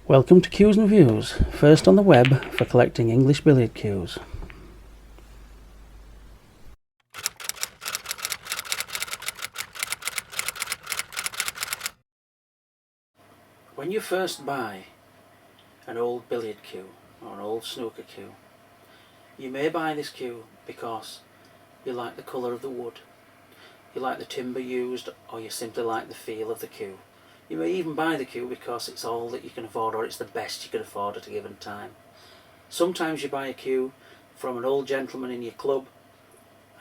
Welcome to Cues and Views, first on the web for collecting English billiard cues. When you first buy an old billiard cue or an old snooker cue, you may buy this cue because you like the colour of the wood, you like the timber used, or you simply like the feel of the cue. You may even buy the cue because it's all that you can afford, or it's the best you can afford at a given time. Sometimes you buy a cue from an old gentleman in your club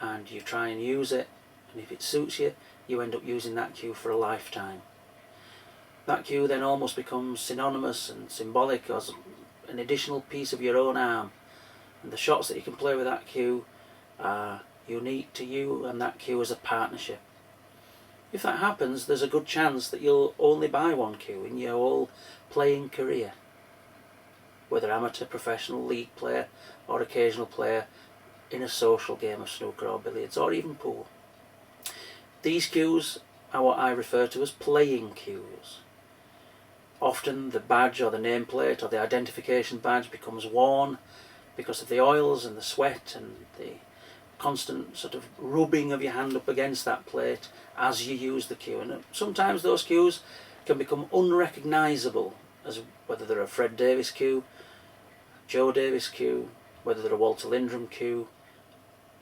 and you try and use it, and if it suits you, you end up using that cue for a lifetime. That cue then almost becomes synonymous and symbolic as an additional piece of your own arm, and the shots that you can play with that cue are unique to you and that cue as a partnership. If that happens, there's a good chance that you'll only buy one cue in your whole playing career, whether amateur, professional, league player or occasional player in a social game of snooker or billiards or even pool. These cues are what I refer to as playing cues. Often the badge or the nameplate or the identification badge becomes worn because of the oils and the sweat and the constant sort of rubbing of your hand up against that plate as you use the cue, and sometimes those cues can become unrecognisable as whether they're a Fred Davis cue, Joe Davis cue, whether they're a Walter Lindrum cue,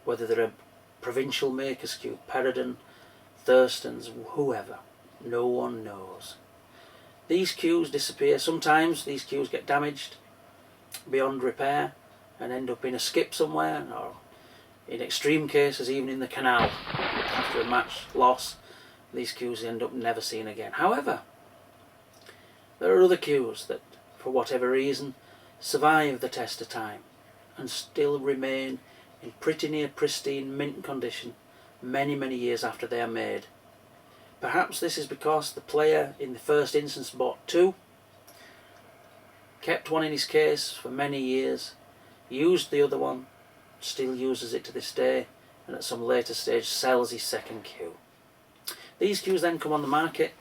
whether they're a provincial maker's cue, Peridon, Thurston's, whoever. No one knows. These cues disappear. Sometimes these cues get damaged beyond repair and end up in a skip somewhere, or in extreme cases even in the canal after a match loss. These cues end up never seen again. However, there are other cues that for whatever reason survive the test of time and still remain in pretty near pristine mint condition many years after they are made. Perhaps this is because the player in the first instance bought two, kept one in his case for many years, used the other one, still uses it to this day, and at some later stage sells his second cue. These cues then come on the market,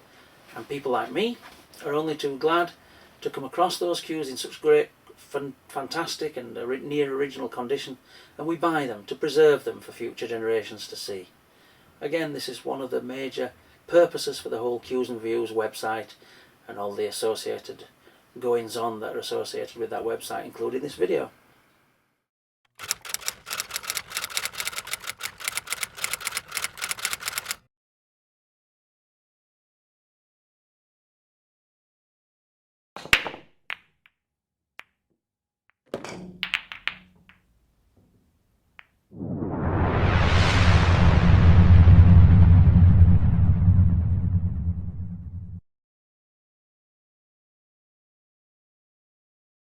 and people like me are only too glad to come across those cues in such great, fantastic and near original condition, and we buy them to preserve them for future generations to see. Again, this is one of the major purposes for the whole Cues and Views website and all the associated goings on that are associated with that website, including this video.